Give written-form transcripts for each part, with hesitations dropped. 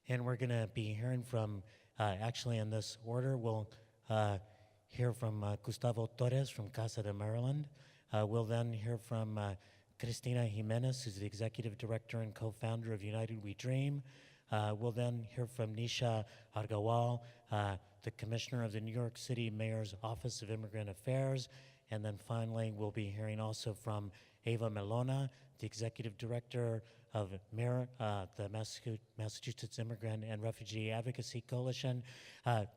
And we're going to be hearing from, actually in this order, we'll hear from Gustavo Torres from CASA de Maryland. We'll then hear from Cristina Jimenez, who's the Executive Director and co-founder of United We Dream. We'll then hear from Nisha Agarwal, the Commissioner of the New York City Mayor's Office of Immigrant Affairs. And then finally, we'll be hearing also from Eva Millona, the Executive Director of MIRA, the Massachusetts Immigrant and Refugee Advocacy Coalition.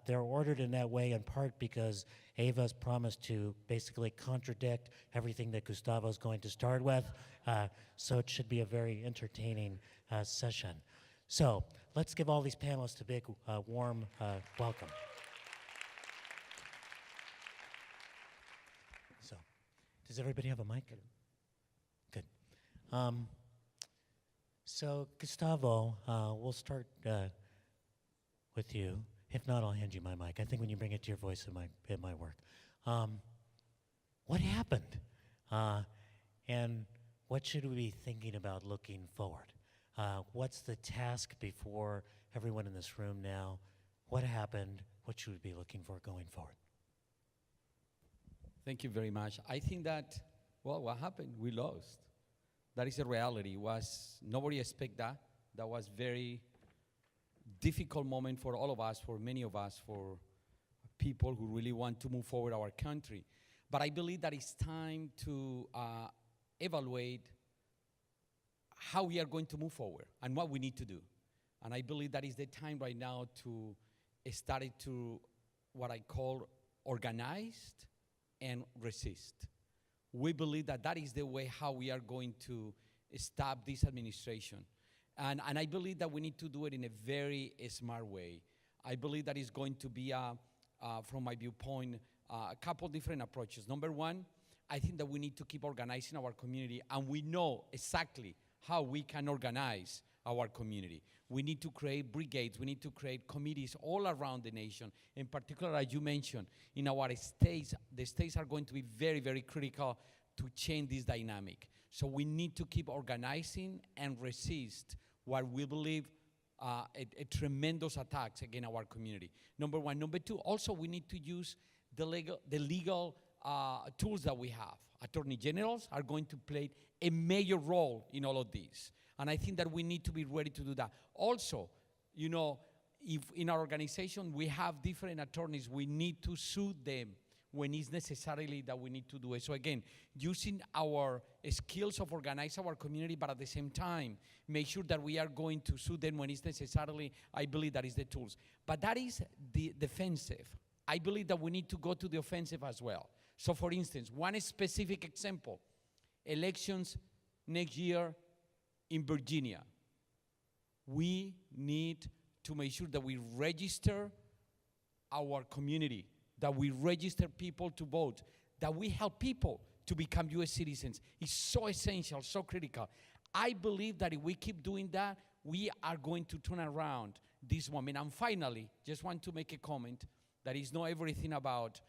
They're ordered in that way in part because Eva's promised to basically contradict everything that Gustavo's going to start with. So it should be a very entertaining session. So let's give all these panelists a big, warm welcome. So, does everybody have a mic? Good. So Gustavo, we'll start with you. If not, I'll hand you my mic. I think when you bring it to your voice, it might work. What happened? And what should we be thinking about looking forward? What's the task before everyone in this room now? What happened? What should we be looking for going forward? Thank you very much. I think that, well, what happened? We lost. That is a reality. Nobody expected that. That was very difficult moment for all of us, for many of us, for people who really want to move forward our country. But I believe that it's time to evaluate how we are going to move forward and what we need to do. And I believe that is the time right now to start to what I call organized and resist. We believe that that is the way how we are going to stop this administration. And I believe that we need to do it in a very smart way. I believe that is going to be, from my viewpoint, a couple different approaches. Number one, I think that we need to keep organizing our community, and we know exactly how we can organize our community. We need to create brigades. We need to create committees all around the nation. In particular, as you mentioned, in our states, the states are going to be very, very critical to change this dynamic. So we need to keep organizing and resist what we believe a tremendous attacks against our community. Number one. Number two, also we need to use the legal tools that we have. Attorney generals are going to play a major role in all of this. And I think that we need to be ready to do that. Also, you know, if in our organization we have different attorneys, we need to sue them when it's necessarily that we need to do it. So again, using our skills of organize our community, but at the same time, make sure that we are going to sue them when it's necessarily, I believe that is the tools. But that is the defensive. I believe that we need to go to the offensive as well. So for instance, one specific example, elections next year in Virginia. We need to make sure that we register our community, that we register people to vote, that we help people to become U.S. citizens. It's so essential, so critical. I believe that if we keep doing that, we are going to turn around this moment. And finally, just want to make a comment that is not everything about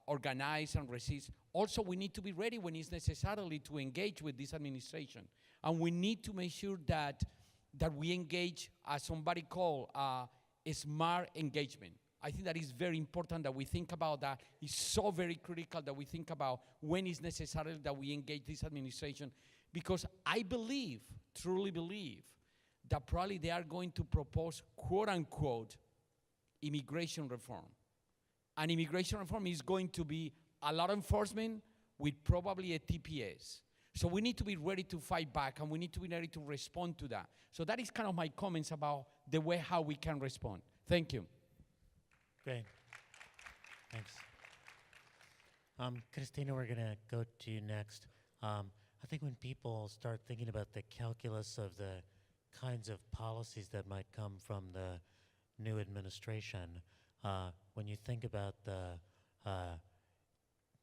organize and resist. Also, we need to be ready when it's necessarily to engage with this administration. And we need to make sure that we engage, as somebody called, a smart engagement. I think that is very important that we think about that. It's so very critical that we think about when it's necessary that we engage this administration, because I believe, truly believe, that probably they are going to propose, quote unquote, immigration reform. And immigration reform is going to be a lot of enforcement with probably a TPS. So we need to be ready to fight back, and we need to be ready to respond to that. So that is kind of my comments about the way how we can respond. Thank you. Great. Thanks. Cristina, we're going to go to you next. I think when people start thinking about the calculus of the kinds of policies that might come from the new administration, when you think about the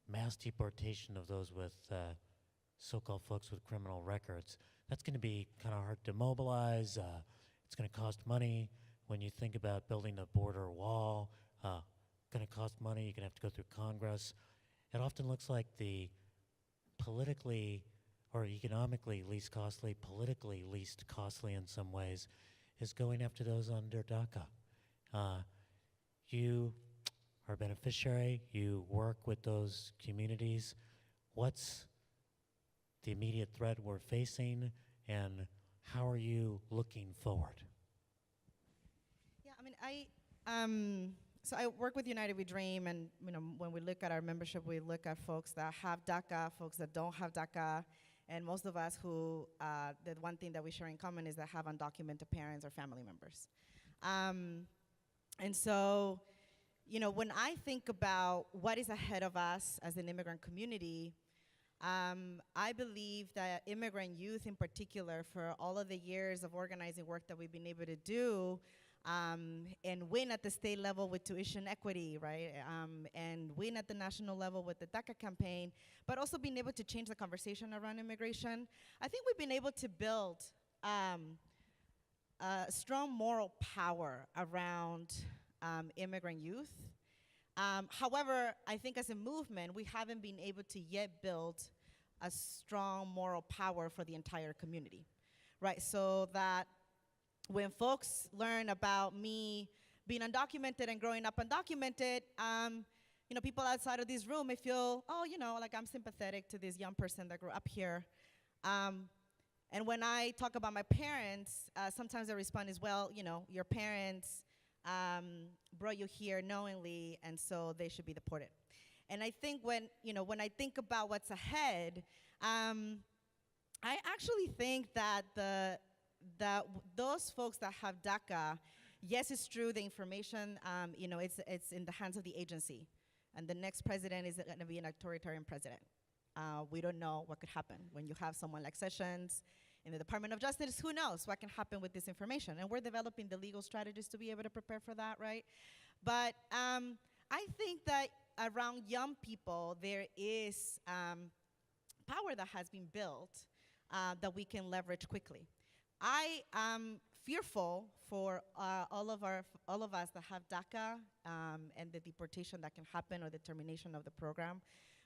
mass deportation of those with so-called folks with criminal records, that's going to be kind of hard to mobilize. It's going to cost money. When you think about building a border wall, going to cost money. You're going to have to go through Congress. It often looks like the politically or economically least costly, politically least costly in some ways, is going after those under DACA. You are a beneficiary, you work with those communities. What's the immediate threat we're facing, and how are you looking forward? Yeah, I mean, so I work with United We Dream, and when we look at our membership, we look at folks that have DACA, folks that don't have DACA, and most of us who, the one thing that we share in common is that have undocumented parents or family members. And so, when I think about what is ahead of us as an immigrant community, I believe that immigrant youth in particular, for all of the years of organizing work that we've been able to do, and win at the state level with tuition equity, right? And win at the national level with the DACA campaign, but also being able to change the conversation around immigration. I think we've been able to build a strong moral power around immigrant youth. However, I think as a movement, we haven't been able to yet build a strong moral power for the entire community, right? So that when folks learn about me being undocumented and growing up undocumented, people outside of this room may feel, like I'm sympathetic to this young person that grew up here. And when I talk about my parents, sometimes the response is, well, your parents brought you here knowingly, and so they should be deported. And I think when I think about what's ahead, I actually think that those folks that have DACA, yes, it's true, the information, it's in the hands of the agency. And the next president is going to be an authoritarian president. We don't know what could happen when you have someone like Sessions in the Department of Justice. Who knows what can happen with this information? And we're developing the legal strategies to be able to prepare for that, right? But I think that around young people, there is power that has been built that we can leverage quickly. I am fearful for all of us that have DACA and the deportation that can happen or the termination of the program.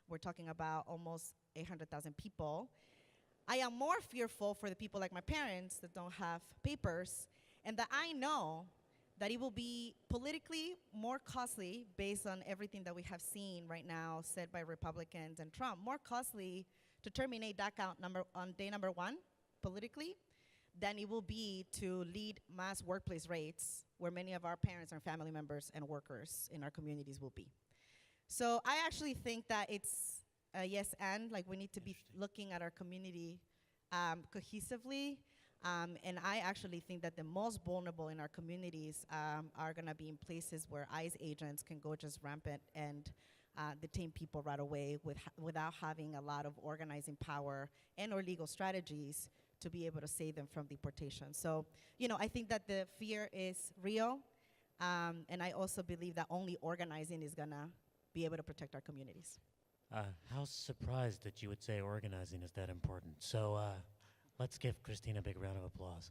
We're talking about almost 800,000 people. I am more fearful for the people like my parents that don't have papers, and that I know that it will be politically more costly, based on everything that we have seen right now said by Republicans and Trump, more costly to terminate DACA on day number one politically than it will be to lead mass workplace raids where many of our parents and family members and workers in our communities will be. So I actually think that it's a yes and, like we need to be looking at our community cohesively. And I actually think that the most vulnerable in our communities are gonna be in places where ICE agents can go just rampant and detain people right away without having a lot of organizing power and or legal strategies to be able to save them from deportation. So, I think that the fear is real, and I also believe that only organizing is gonna be able to protect our communities. How surprised that you would say organizing is that important. So let's give Cristina a big round of applause.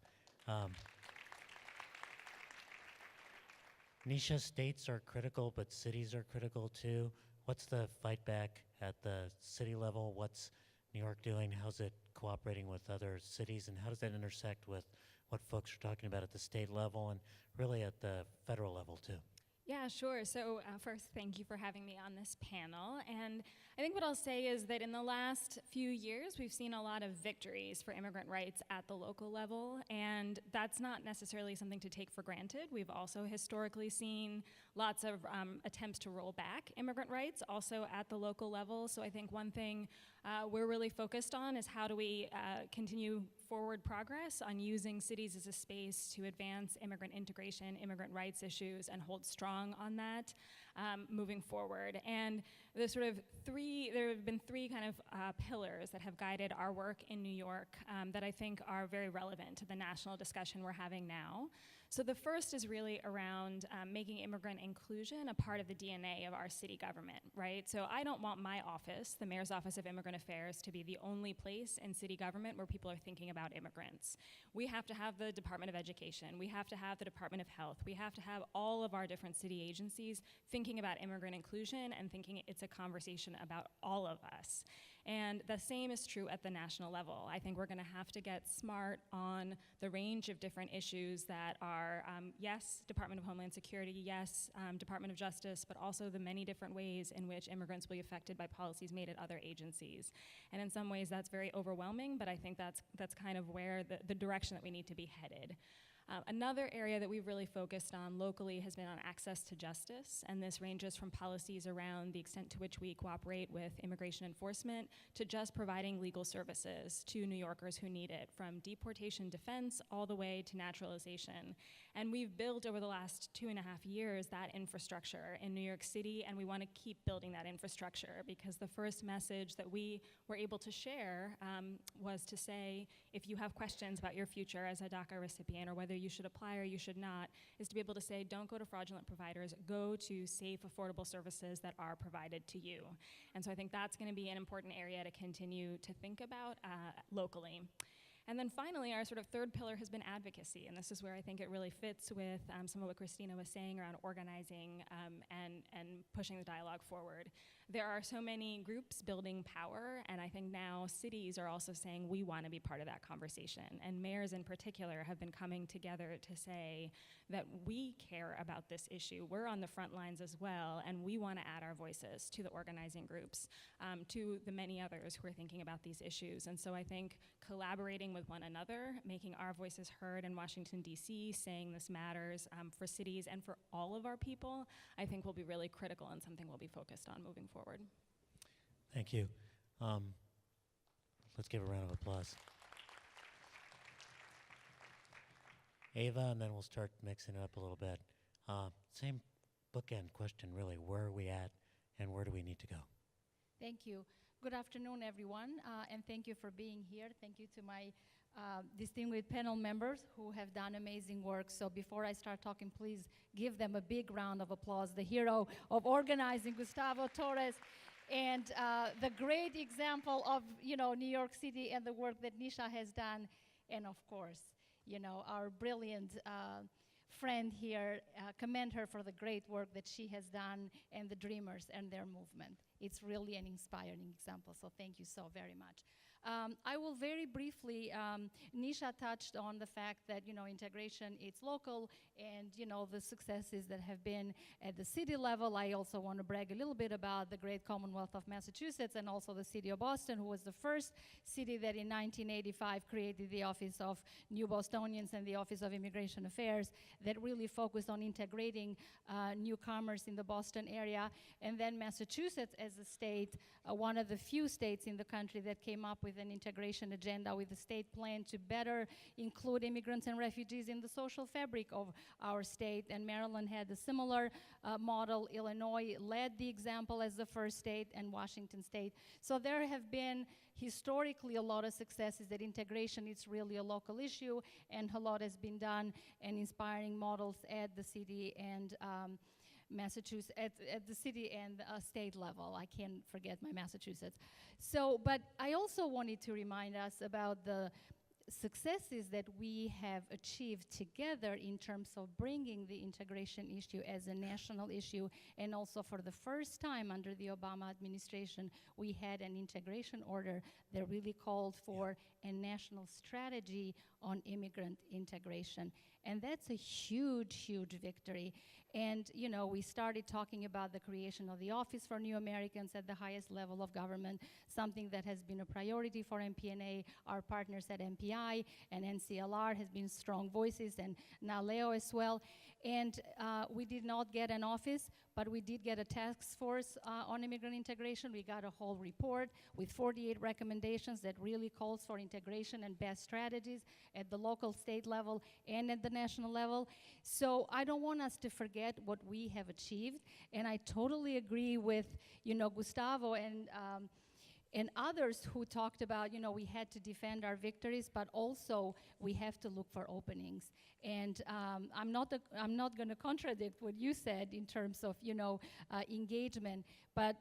Nisha, states are critical, but cities are critical too. What's the fight back at the city level? What's New York doing? How's it cooperating with other cities? And how does that intersect with what folks are talking about at the state level and really at the federal level too? Yeah, sure. So first, thank you for having me on this panel. And I think what I'll say is that in the last few years, we've seen a lot of victories for immigrant rights at the local level, and that's not necessarily something to take for granted. We've also historically seen lots of attempts to roll back immigrant rights, also at the local level. So I think one thing we're really focused on is how do we continue forward progress on using cities as a space to advance immigrant integration, immigrant rights issues, and hold strong on that moving forward. And there have been three kind of pillars that have guided our work in New York that I think are very relevant to the national discussion we're having now. So the first is really around making immigrant inclusion a part of the DNA of our city government, right? So I don't want my office, the Mayor's Office of Immigrant Affairs, to be the only place in city government where people are thinking about immigrants. We have to have the Department of Education. We have to have the Department of Health. We have to have all of our different city agencies thinking about immigrant inclusion and thinking it's a conversation about all of us. And the same is true at the national level. I think we're going to have to get smart on the range of different issues that are, yes, Department of Homeland Security, yes, Department of Justice, but also the many different ways in which immigrants will be affected by policies made at other agencies. And in some ways that's very overwhelming, but I think that's kind of where the direction that we need to be headed. Another area that we've really focused on locally has been on access to justice, and this ranges from policies around the extent to which we cooperate with immigration enforcement to just providing legal services to New Yorkers who need it, from deportation defense all the way to naturalization. And we've built over the last 2.5 years that infrastructure in New York City, and we want to keep building that infrastructure, because the first message that we were able to share was to say, if you have questions about your future as a DACA recipient, or whether you should apply or you should not, is to be able to say, don't go to fraudulent providers, go to safe, affordable services that are provided to you. And so I think that's going to be an important area to continue to think about locally. And then finally, our sort of third pillar has been advocacy, and this is where I think it really fits with some of what Cristina was saying around organizing and pushing the dialogue forward. There are so many groups building power, and I think now cities are also saying we want to be part of that conversation. And mayors in particular have been coming together to say that we care about this issue. We're on the front lines as well, and we want to add our voices to the organizing groups, to the many others who are thinking about these issues. And so I think collaborating with one another, making our voices heard in Washington, D.C., saying this matters for cities and for all of our people, I think will be really critical and something we'll be focused on moving forward. Thank you. Let's give a round of applause. Ava, and then we'll start mixing it up a little bit. Same bookend question, really. Where are we at, and where do we need to go? Thank you. Good afternoon, everyone, and thank you for being here. Thank you to my distinguished panel members who have done amazing work. So before I start talking, please give them a big round of applause, the hero of organizing, Gustavo Torres, and the great example of, New York City and the work that Nisha has done, and of course, our brilliant friend here, commend her for the great work that she has done, and the Dreamers and their movement. It's really an inspiring example, so thank you so very much. I will very briefly, Nisha touched on the fact that, integration, it's local, and, the successes that have been at the city level. I also want to brag a little bit about the great Commonwealth of Massachusetts and also the city of Boston, who was the first city that in 1985 created the Office of New Bostonians and the Office of Immigration Affairs that really focused on integrating newcomers in the Boston area. And then Massachusetts as a state, one of the few states in the country that came up with an integration agenda with a state plan to better include immigrants and refugees in the social fabric of our state. And Maryland had a similar model. Illinois led the example as the first state, and Washington State. So there have been historically a lot of successes that integration is really a local issue, and a lot has been done, and inspiring models at the city and Massachusetts, at the city and state level. I can't forget my Massachusetts. So, but I also wanted to remind us about the successes that we have achieved together in terms of bringing the integration issue as a national issue, and also for the first time under the Obama administration, we had an integration order that really called for a national strategy on immigrant integration. And that's a huge, huge victory. And, we started talking about the creation of the Office for New Americans at the highest level of government, something that has been a priority for MPNA, our partners at MPI, and NCLR has been strong voices, and now Leo as well. And we did not get an office, but we did get a task force on immigrant integration. We got a whole report with 48 recommendations that really calls for integration and best strategies at the local, state level, and at the national level. So I don't want us to forget what we have achieved, and I totally agree with, Gustavo and others who talked about, we had to defend our victories, but also we have to look for openings. And I'm not going to contradict what you said in terms of, engagement, but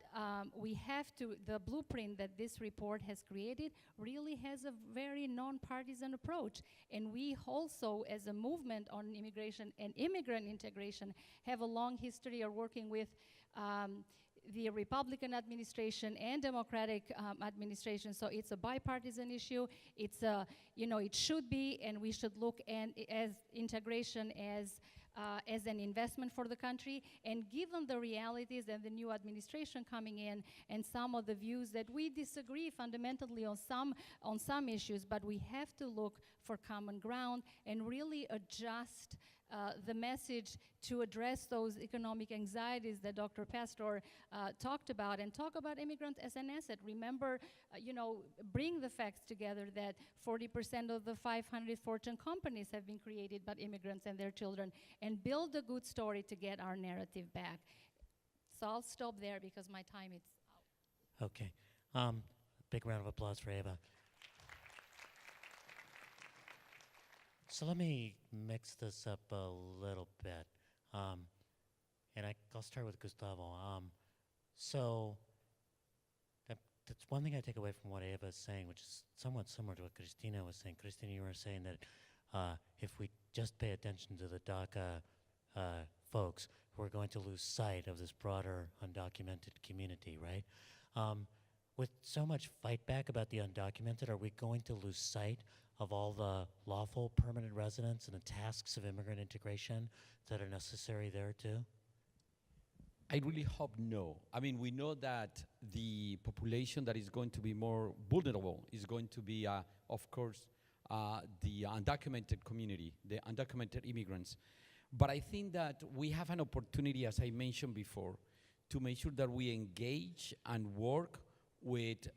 we have to, the blueprint that this report has created really has a very nonpartisan approach. And we also, as a movement on immigration and immigrant integration, have a long history of working with the Republican administration and Democratic administration. So it's a bipartisan issue. It's a, it should be, and we should look at as integration as an investment for the country. And given the realities and the new administration coming in and some of the views that we disagree fundamentally on some issues, but we have to look for common ground and really adjust the message to address those economic anxieties that Dr. Pastor talked about, and talk about immigrants as an asset. Remember, bring the facts together that 40% of the 500 Fortune companies have been created by immigrants and their children, and build a good story to get our narrative back. So I'll stop there because my time is out. Okay. Big round of applause for Ava. So let me mix this up a little bit. And I'll start with Gustavo. So that's one thing I take away from what Ava is saying, which is somewhat similar to what Cristina was saying. Cristina, you were saying that if we just pay attention to the DACA folks, we're going to lose sight of this broader undocumented community, right? With so much fight back about the undocumented, are we going to lose sight of all the lawful permanent residents and the tasks of immigrant integration that are necessary there too? I really hope no. I mean, we know that the population that is going to be more vulnerable is going to be, of course, the undocumented community, the undocumented immigrants. But I think that we have an opportunity, as I mentioned before, to make sure that we engage and work with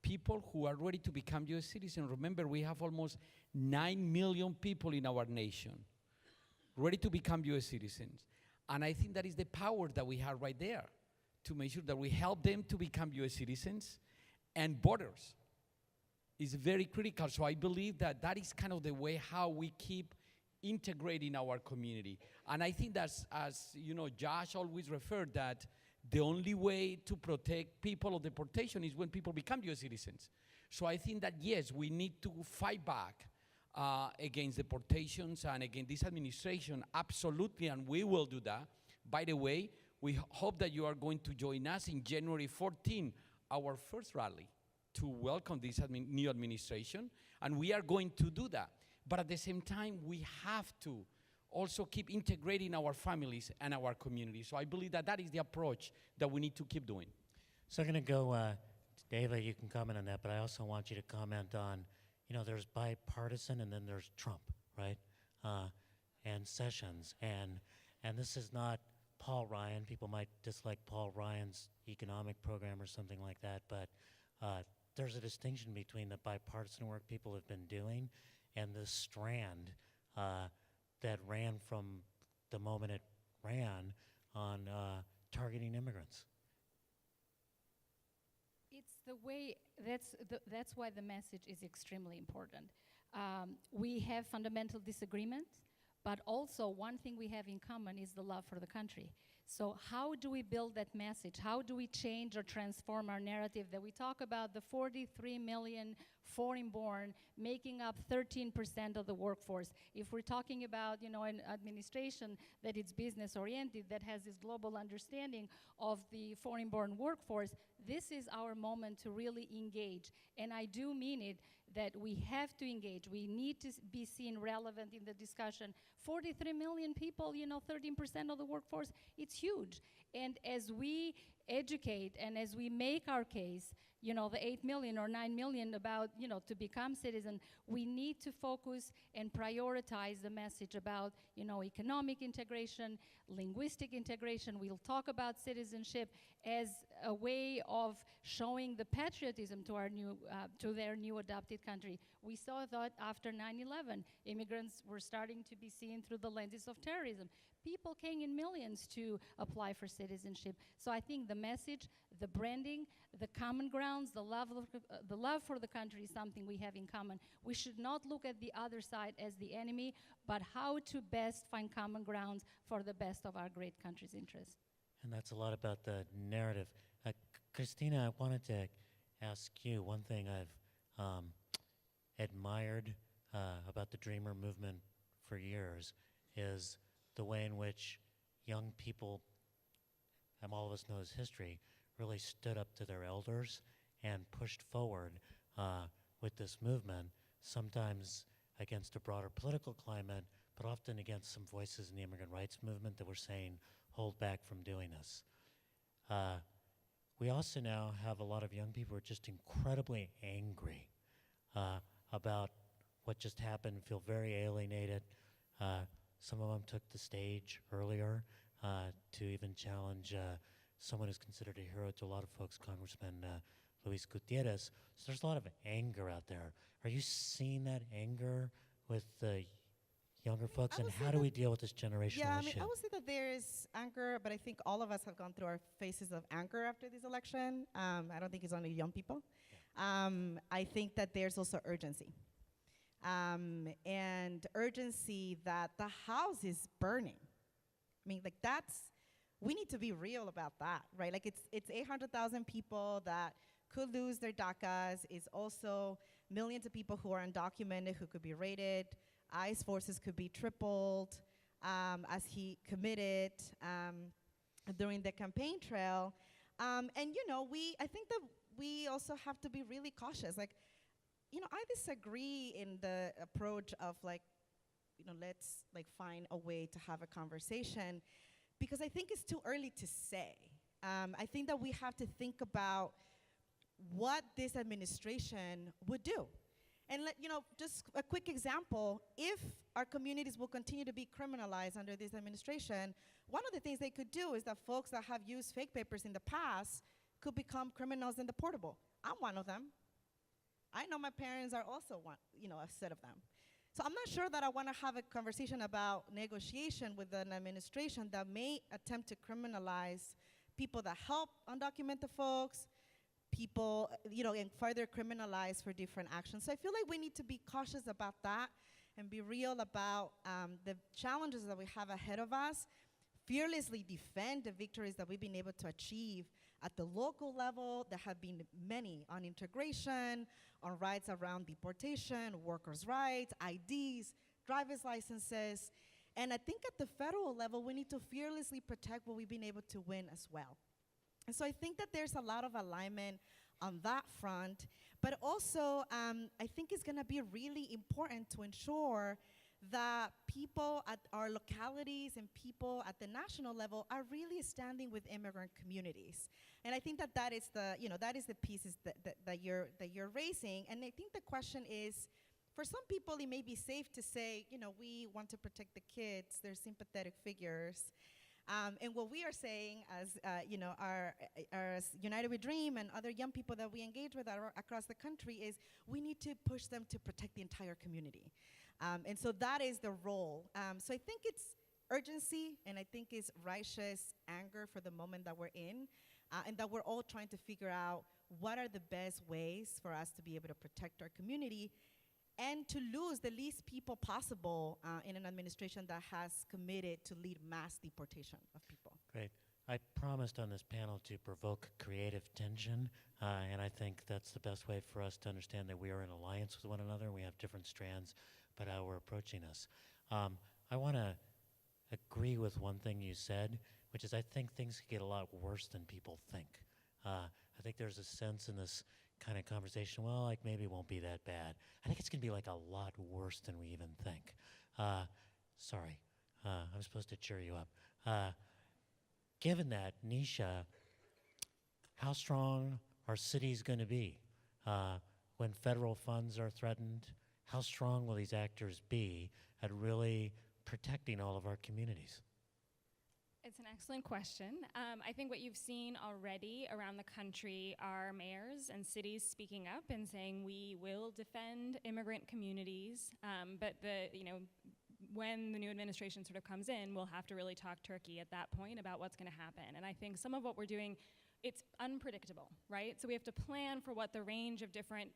people who are ready to become U.S. citizens. Remember, we have almost 9 million people in our nation ready to become U.S. citizens. And I think that is the power that we have right there, to make sure that we help them to become U.S. citizens. And borders is very critical. So I believe that that is kind of the way how we keep integrating our community. And I think that's, as Josh always referred, that the only way to protect people of deportation is when people become U.S. citizens. So I think that, yes, we need to fight back against deportations and against this administration, absolutely, and we will do that. By the way, we hope that you are going to join us in January 14, our first rally, to welcome this new administration, and we are going to do that. But at the same time, we have to also keep integrating our families and our community. So I believe that that is the approach that we need to keep doing. So I'm going to go, Ava, you can comment on that, but I also want you to comment on, there's bipartisan and then there's Trump, right? And Sessions. And this is not Paul Ryan. People might dislike Paul Ryan's economic program or something like that, but there's a distinction between the bipartisan work people have been doing and the strand that ran from the moment it ran on targeting immigrants. It's the way, that's why the message is extremely important. We have fundamental disagreements, but also one thing we have in common is the love for the country. So how do we build that message? How do we change or transform our narrative that we talk about the 43 million foreign-born making up 13% of the workforce? If we're talking about, an administration that is business-oriented, that has this global understanding of the foreign-born workforce, this is our moment to really engage. And I do mean it, that we have to engage. We need to be seen relevant in the discussion. 43 million people, 13% of the workforce, it's huge. And as we educate and as we make our case, the 8 million or 9 million about, to become citizen, we need to focus and prioritize the message about, economic integration, linguistic integration. We'll talk about citizenship as a way of showing the patriotism to our to their new adopted country. We saw that after 9/11, immigrants were starting to be seen through the lenses of terrorism. People came in millions to apply for citizenship. So I think the message, the branding, the common grounds, the love for the country is something we have in common. We should not look at the other side as the enemy, but how to best find common grounds for the best of our great country's interests. And that's a lot about the narrative. Cristina, I wanted to ask you one thing I've admired about the Dreamer movement for years is the way in which young people, and all of us know his history, really stood up to their elders and pushed forward with this movement, sometimes against a broader political climate, but often against some voices in the immigrant rights movement that were saying, hold back from doing this. We also now have a lot of young people who are just incredibly angry about what just happened, feel very alienated. Some of them took the stage earlier to even challenge someone who's considered a hero to a lot of folks, Congressman Luis Gutierrez. So there's a lot of anger out there. Are you seeing that anger with the younger folks, and how do we deal with this generational Yeah, I issue? mean, I would say that there is anger, but I think all of us have gone through our phases of anger after this election. I don't think it's only young people. I think that there's also urgency. And urgency that the house is burning. I mean, like we need to be real about that, right? Like it's 800,000 people that could lose their DACAs. It's also millions of people who are undocumented who could be raided. ICE forces could be tripled, as he committed during the campaign trail. And I think that we also have to be really cautious. Like, I disagree in the approach of let's find a way to have a conversation, because I think it's too early to say. I think that we have to think about what this administration would do. And just a quick example, if our communities will continue to be criminalized under this administration, one of the things they could do is that folks that have used fake papers in the past could become criminals in the portable. I'm one of them. I know my parents are also a set of them. So I'm not sure that I want to have a conversation about negotiation with an administration that may attempt to criminalize people that help undocumented folks, people, and further criminalized for different actions. So I feel like we need to be cautious about that and be real about the challenges that we have ahead of us, fearlessly defend the victories that we've been able to achieve at the local level. There have been many on integration, on rights around deportation, workers' rights, IDs, driver's licenses. And I think at the federal level, we need to fearlessly protect what we've been able to win as well. And so I think that there's a lot of alignment on that front, but also I think it's gonna be really important to ensure that people at our localities and people at the national level are really standing with immigrant communities. And I think that is the pieces that you're raising. And I think the question is, for some people, it may be safe to say, we want to protect the kids, they're sympathetic figures. And what we are saying as our United We Dream and other young people that we engage with across the country is we need to push them to protect the entire community. And so that is the role. So I think it's urgency, and I think it's righteous anger for the moment that we're in, and that we're all trying to figure out what are the best ways for us to be able to protect our community and to lose the least people possible in an administration that has committed to lead mass deportation of people. Great. I promised on this panel to provoke creative tension, and I think that's the best way for us to understand that we are in alliance with one another. We have different strands, but how we're approaching this. I want to agree with one thing you said, which is I think things could get a lot worse than people think. I think there's a sense in this kind of conversation, well, like maybe it won't be that bad. I think it's going to be like a lot worse than we even think. Sorry, I'm supposed to cheer you up. Given that, Nisha, how strong are cities going to be when federal funds are threatened? How strong will these actors be at really protecting all of our communities? It's an excellent question. I think what you've seen already around the country are mayors and cities speaking up and saying we will defend immigrant communities, but when the new administration sort of comes in, we'll have to really talk turkey at that point about what's going to happen. And I think some of what we're doing, it's unpredictable, right? So we have to plan for what the range of different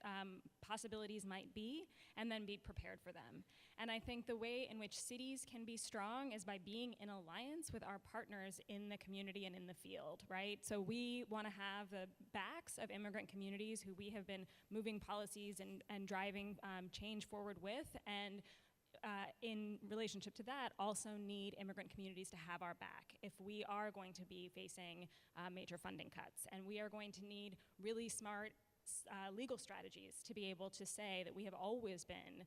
possibilities might be and then be prepared for them. And I think the way in which cities can be strong is by being in alliance with our partners in the community and in the field, right? So we want to have the backs of immigrant communities who we have been moving policies and driving change forward with, and in relationship to that, also need immigrant communities to have our back if we are going to be facing major funding cuts. And we are going to need really smart legal strategies to be able to say that we have always been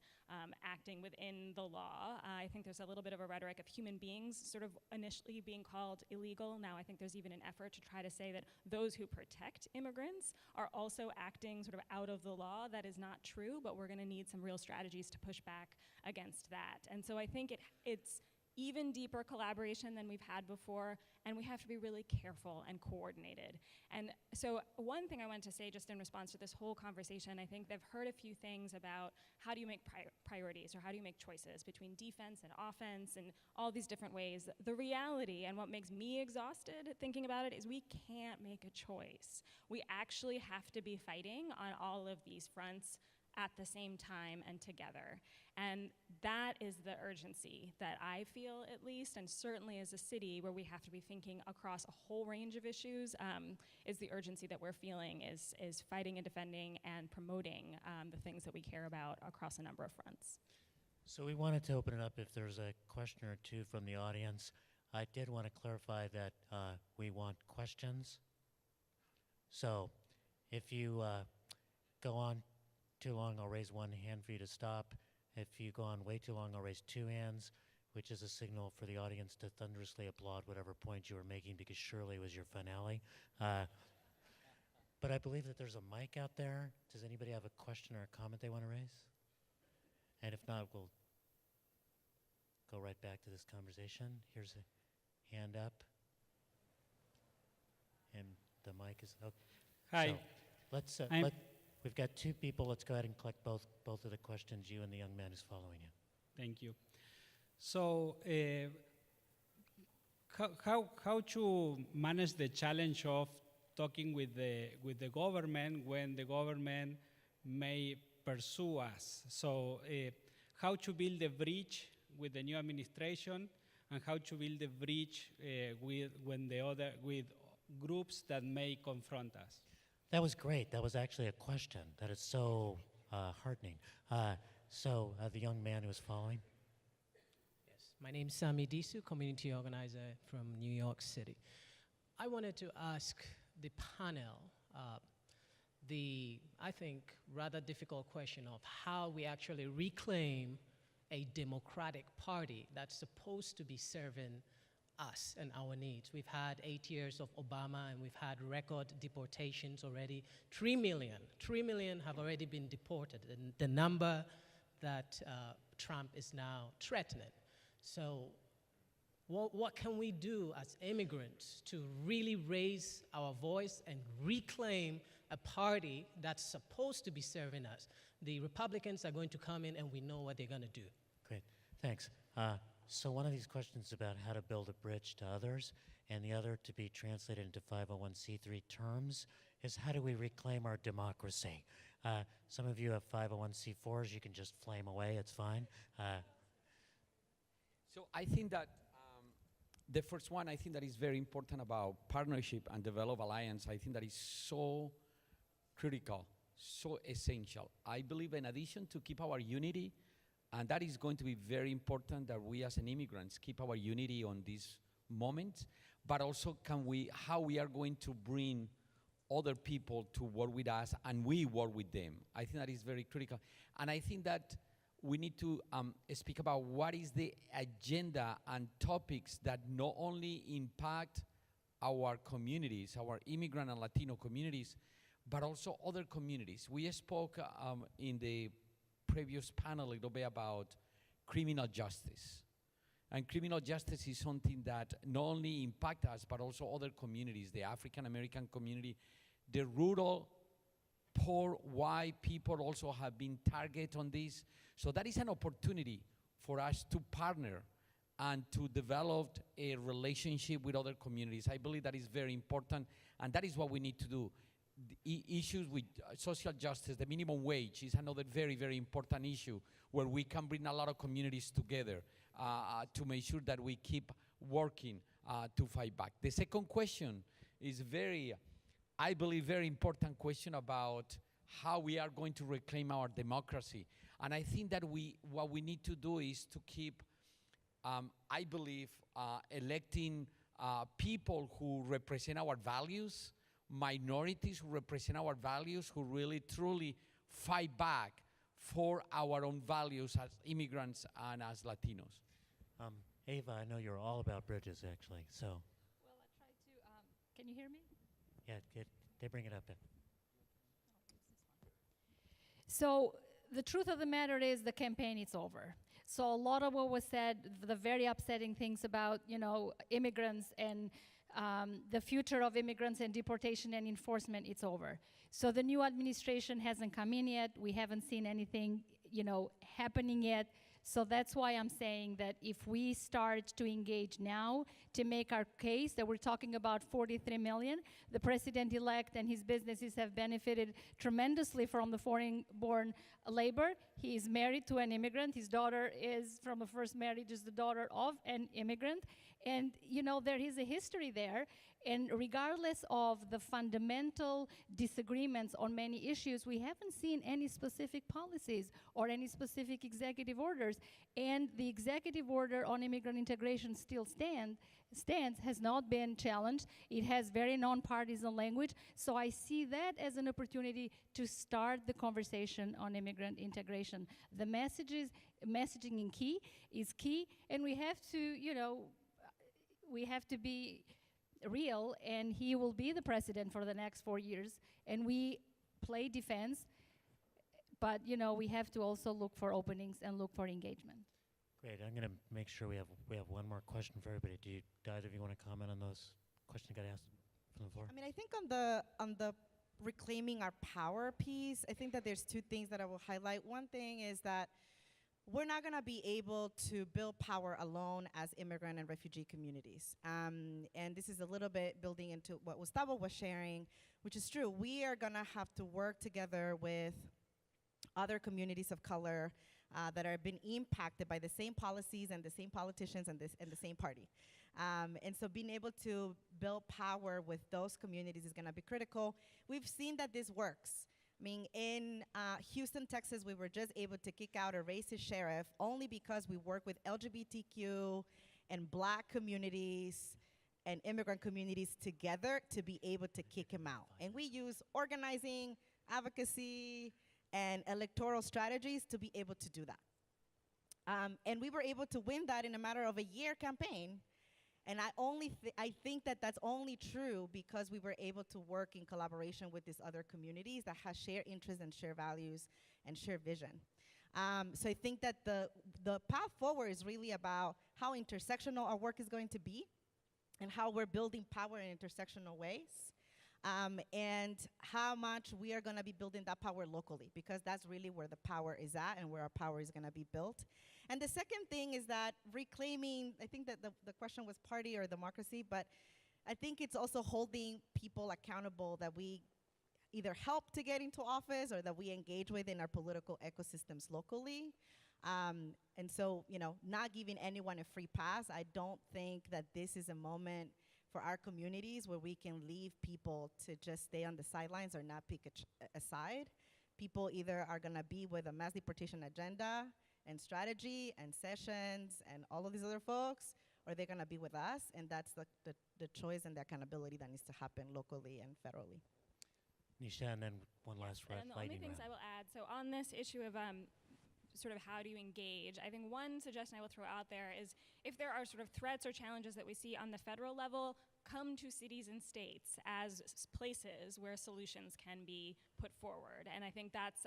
acting within the law. I think there's a little bit of a rhetoric of human beings sort of initially being called illegal. Now I think there's even an effort to try to say that those who protect immigrants are also acting sort of out of the law. That is not true, but we're gonna need some real strategies to push back against that. And so I think it's even deeper collaboration than we've had before, and we have to be really careful and coordinated. And so one thing I wanted to say just in response to this whole conversation, I think they've heard a few things about how do you make priorities or how do you make choices between defense and offense and all these different ways. The reality and what makes me exhausted thinking about it is we can't make a choice. We actually have to be fighting on all of these fronts at the same time and together. And that is the urgency that I feel, at least, and certainly as a city where we have to be thinking across a whole range of issues, is the urgency that we're feeling is fighting and defending and promoting the things that we care about across a number of fronts. So we wanted to open it up if there's a question or two from the audience. I did want to clarify that we want questions. So if you go on too long, I'll raise one hand for you to stop. If you go on way too long, I'll raise two hands, which is a signal for the audience to thunderously applaud whatever point you were making, because surely it was your finale. But I believe that there's a mic out there. Does anybody have a question or a comment they want to raise? And if not, we'll go right back to this conversation. Here's a hand up. And the mic is, okay. Hi. So let's, we've got two people. Let's go ahead and collect both of the questions, you and the young man who's following you. Thank you. So, how to manage the challenge of talking with the government when the government may pursue us? So, how to build a bridge with the new administration, and how to build a bridge with groups that may confront us? That was great. That was actually a question. That is so heartening. So the young man who was following. Yes, my name is Sami Disu, community organizer from New York City. I wanted to ask the panel I think, rather difficult question of how we actually reclaim a democratic party that's supposed to be serving us and our needs. We've had 8 years of Obama, and we've had record deportations already. 3 million have already been deported, and the number that Trump is now threatening. So what can we do as immigrants to really raise our voice and reclaim a party that's supposed to be serving us? The Republicans are going to come in, and we know what they're going to do. Great, thanks. So one of these questions is about how to build a bridge to others, and the other, to be translated into 501c3 terms, is how do we reclaim our democracy? Some of you have 501c4s. You can just flame away. It's fine. So I think that the first one, I think that is very important about partnership and develop alliance. I think that is so critical, so essential. I believe in addition to keep our unity, and that is going to be very important that we as an immigrants keep our unity on this moment, but also how we are going to bring other people to work with us and we work with them. I think that is very critical. And I think that we need to speak about what is the agenda and topics that not only impact our communities, our immigrant and Latino communities, but also other communities. We spoke in the previous panel a little bit about criminal justice. And criminal justice is something that not only impacts us, but also other communities, the African American community, the rural, poor, white people also have been targeted on this. So that is an opportunity for us to partner and to develop a relationship with other communities. I believe that is very important, and that is what we need to do. The issues with social justice, the minimum wage is another very, very important issue where we can bring a lot of communities together to make sure that we keep working to fight back. The second question is I believe, very important question about how we are going to reclaim our democracy. And I think that what we need to do is to keep, I believe, electing people who represent our values, minorities who represent our values, who really, truly fight back for our own values as immigrants and as Latinos. Ava, I know you're all about bridges, actually. So, Well, I try to, can you hear me? yeah, they bring it up. So the truth of the matter is the campaign is over. So a lot of what was said, the very upsetting things about, immigrants and the future of immigrants and deportation and enforcement, it's over. So the new administration hasn't come in yet. We haven't seen anything, happening yet. So that's why I'm saying that if we start to engage now to make our case that we're talking about 43 million, the president-elect and his businesses have benefited tremendously from the foreign-born labor. He is married to an immigrant. His daughter is from a first marriage, is the daughter of an immigrant. And, there is a history there. And regardless of the fundamental disagreements on many issues, we haven't seen any specific policies or any specific executive orders. And the executive order on immigrant integration still stands, has not been challenged. It has very nonpartisan language. So I see that as an opportunity to start the conversation on immigrant integration. The messaging is key, and we have to be real, and he will be the president for the next 4 years, and we play defense, but we have to also look for openings and look for engagement. Great. I'm going to make sure we have one more question for everybody. Do either of you want to comment on those questions that got asked from the floor? I mean, I think on the reclaiming our power piece, I think that there's two things that I will highlight. One thing is that we're not going to be able to build power alone as immigrant and refugee communities. And this is a little bit building into what Gustavo was sharing, which is true. We are going to have to work together with other communities of color that are being impacted by the same policies and the same politicians and the same party. And so being able to build power with those communities is going to be critical. We've seen that this works. I mean, in Houston, Texas, we were just able to kick out a racist sheriff only because we work with LGBTQ and Black communities and immigrant communities together to be able to kick him out. And we use organizing, advocacy, and electoral strategies to be able to do that. And we were able to win that in a matter of a year campaign. And I think that that's only true because we were able to work in collaboration with these other communities that have shared interests and shared values and shared vision. So I think that the path forward is really about how intersectional our work is going to be and how we're building power in intersectional ways, and how much we are going to be building that power locally, because that's really where the power is at and where our power is going to be built. And the second thing is that reclaiming, I think that the question was party or democracy, but I think it's also holding people accountable that we either help to get into office or that we engage with in our political ecosystems locally. And so, not giving anyone a free pass. I don't think that this is a moment for our communities where we can leave people to just stay on the sidelines or not pick a side. People either are gonna be with a mass deportation agenda and strategy and sessions and all of these other folks, or they're gonna be with us, and that's the choice and the accountability that needs to happen locally and federally. Nisha, and then one last And the only things I will add, so on this issue of sort of how do you engage, I think one suggestion I will throw out there is if there are sort of threats or challenges that we see on the federal level, come to cities and states as places where solutions can be put forward. And I think that's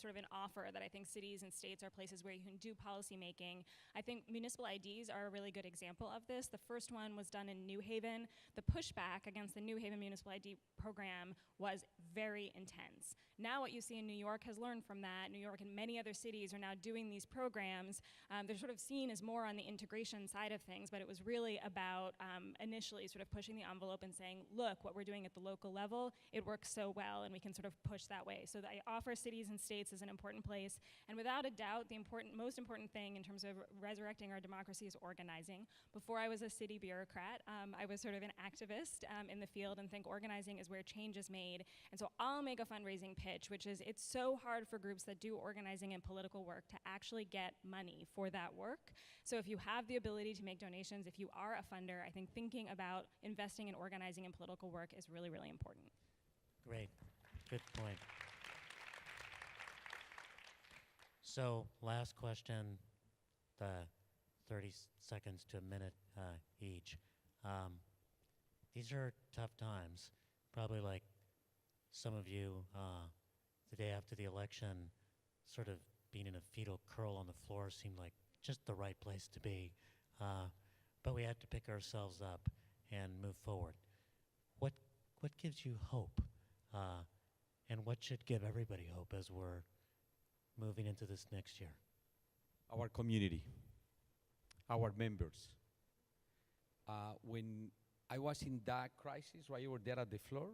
sort of an offer that I think cities and states are places where you can do policy making. I think municipal IDs are a really good example of this. The first one was done in New Haven. The pushback against the New Haven municipal ID program was very intense. Now what you see in New York has learned from that. New York and many other cities are now doing these programs. They're sort of seen as more on the integration side of things, but it was really about initially sort of pushing the envelope and saying, look, what we're doing at the local level, it works so well, and we can sort of push that way. So I offer cities and states as an important place. And without a doubt, the most important thing in terms of resurrecting our democracy is organizing. Before I was a city bureaucrat, I was sort of an activist in the field and think organizing is where change is made. And so so I'll make a fundraising pitch, which is it's so hard for groups that do organizing and political work to actually get money for that work. So if you have the ability to make donations, if you are a funder, I think thinking about investing in organizing and political work is really, really important. Great, good point. So last question, 30 seconds to a minute each. These are tough times. Probably like some of you, the day after the election, sort of being in a fetal curl on the floor seemed like just the right place to be. But we had to pick ourselves up and move forward. What gives you hope? And what should give everybody hope as we're moving into this next year? Our community, our members. When I was in that crisis, right over there at the floor,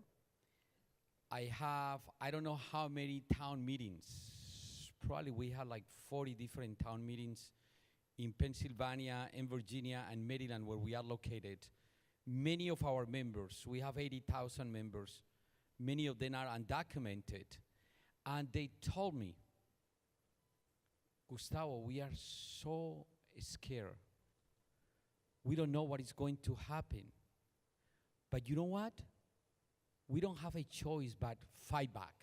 I don't know how many town meetings. Probably we had like 40 different town meetings in Pennsylvania, in Virginia, and Maryland, where we are located. Many of our members, we have 80,000 members, many of them are undocumented, and they told me, Gustavo, we are so scared. We don't know what is going to happen. But you know what? We don't have a choice but fight back.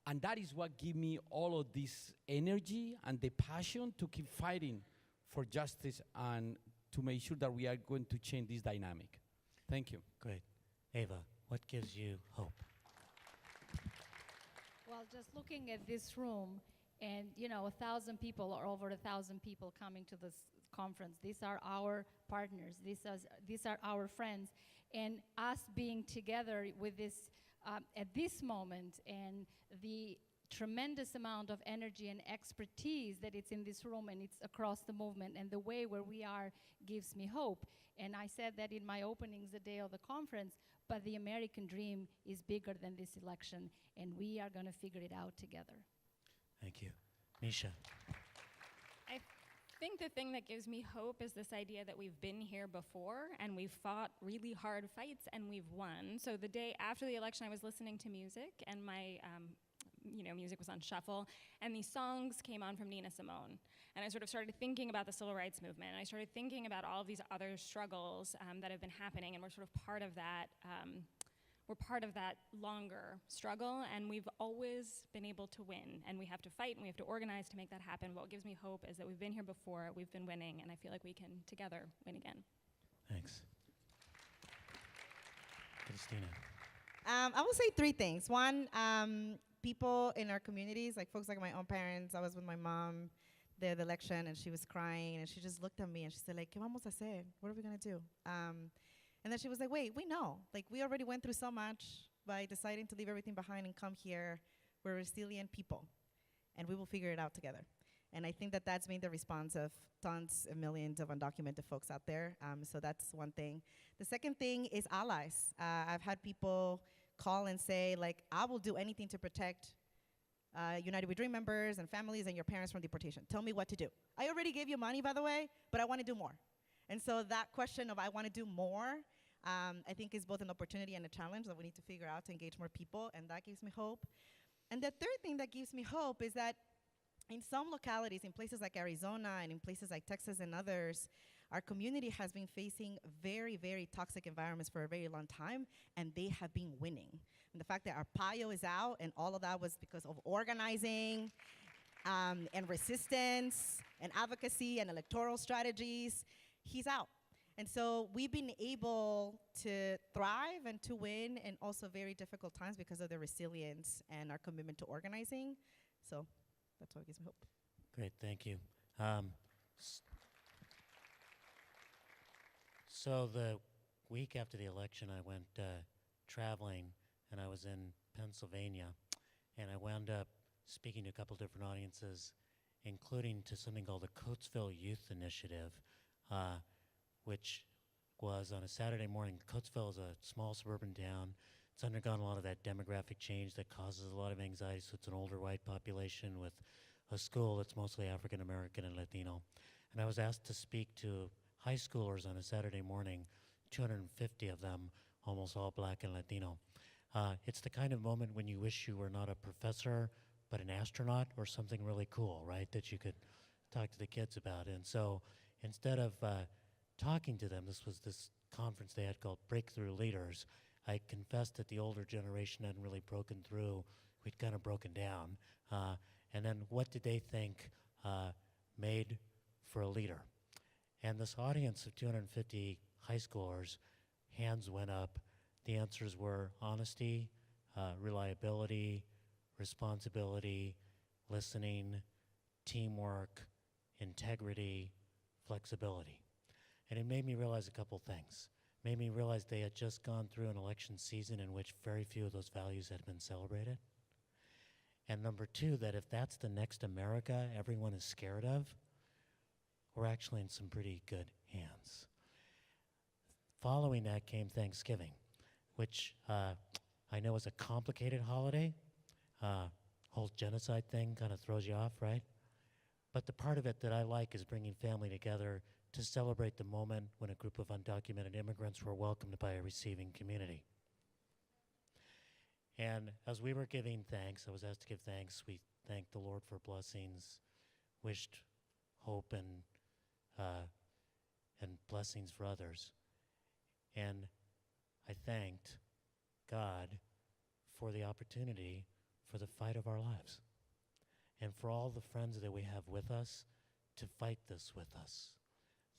And that is what gives me all of this energy and the passion to keep fighting for justice and to make sure that we are going to change this dynamic. Thank you. Great. Ava, what gives you hope? Well, just looking at this room, and 1,000 people or over 1,000 people coming to this conference. These are our partners. These are our friends, and us being together with this at this moment, and the tremendous amount of energy and expertise that it's in this room and it's across the movement, and the way where we are gives me hope. And I said that in my openings the day of the conference. But the American dream is bigger than this election, and we are going to figure it out together. Thank you. Nisha. I think the thing that gives me hope is this idea that we've been here before and we've fought really hard fights and we've won. So the day after the election, I was listening to music, and my music was on shuffle, and these songs came on from Nina Simone. And I sort of started thinking about the civil rights movement, and I started thinking about all of these other struggles that have been happening, and we're sort of part of that. We're part of that longer struggle, and we've always been able to win, and we have to fight and we have to organize to make that happen. What gives me hope is that we've been here before, we've been winning, and I feel like we can together win again. Thanks. Cristina. I will say three things. One, people in our communities, like folks like my own parents. I was with my mom there at the election, and she was crying, and she just looked at me, and she said, like, ¿Qué vamos a hacer? What are we going to do? And then she was like, wait, we know. Like, we already went through so much by deciding to leave everything behind and come here. We're resilient people, and we will figure it out together. And I think that that's been the response of tons and millions of undocumented folks out there. So that's one thing. The second thing is allies. I've had people call and say, like, I will do anything to protect United We Dream members and families and your parents from deportation. Tell me what to do. I already gave you money, by the way, but I want to do more. And so that question of I want to do more, I think is both an opportunity and a challenge that we need to figure out to engage more people, and that gives me hope. And the third thing that gives me hope is that in some localities, in places like Arizona and in places like Texas and others, our community has been facing very, very toxic environments for a very long time, and they have been winning. And the fact that Arpaio is out, and all of that was because of organizing and resistance and advocacy and electoral strategies, he's out. And so we've been able to thrive and to win in also very difficult times because of the resilience and our commitment to organizing. So that's what gives me hope. Great, thank you. So the week after the election, I went traveling, and I was in Pennsylvania, and I wound up speaking to a couple different audiences, including to something called the Coatesville Youth Initiative, which was on a Saturday morning. Coatesville is a small suburban town. It's undergone a lot of that demographic change that causes a lot of anxiety, so it's an older white population with a school that's mostly African American and Latino. And I was asked to speak to high schoolers on a Saturday morning, 250 of them, almost all black and Latino. It's the kind of moment when you wish you were not a professor, but an astronaut or something really cool, right, that you could talk to the kids about. And so instead of talking to them, this was this conference they had called Breakthrough Leaders. I confessed that the older generation hadn't really broken through. We'd kind of broken down. And then what did they think made for a leader? And this audience of 250 high schoolers, hands went up. The answers were honesty, reliability, responsibility, listening, teamwork, integrity, flexibility. And it made me realize a couple things. Made me realize they had just gone through an election season in which very few of those values had been celebrated. And number two, that if that's the next America everyone is scared of, we're actually in some pretty good hands. Following that came Thanksgiving, which I know is a complicated holiday. Whole genocide thing kind of throws you off, right? But the part of it that I like is bringing family together to celebrate the moment when a group of undocumented immigrants were welcomed by a receiving community. And as we were giving thanks, I was asked to give thanks. We thanked the Lord for blessings, wished hope and blessings for others. And I thanked God for the opportunity for the fight of our lives and for all the friends that we have with us to fight this with us.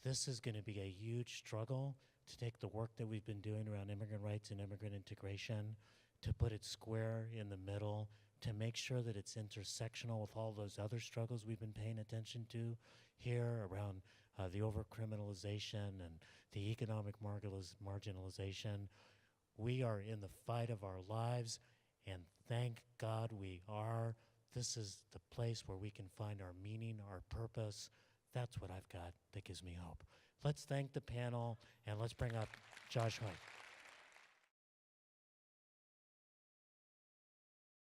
This is going to be a huge struggle to take the work that we've been doing around immigrant rights and immigrant integration, to put it square in the middle, to make sure that it's intersectional with all those other struggles we've been paying attention to here around the over-criminalization and the economic marginalization. We are in the fight of our lives, and thank God we are. This is the place where we can find our meaning, our purpose. That's what I've got that gives me hope. Let's thank the panel, and let's bring up Josh Hoyt.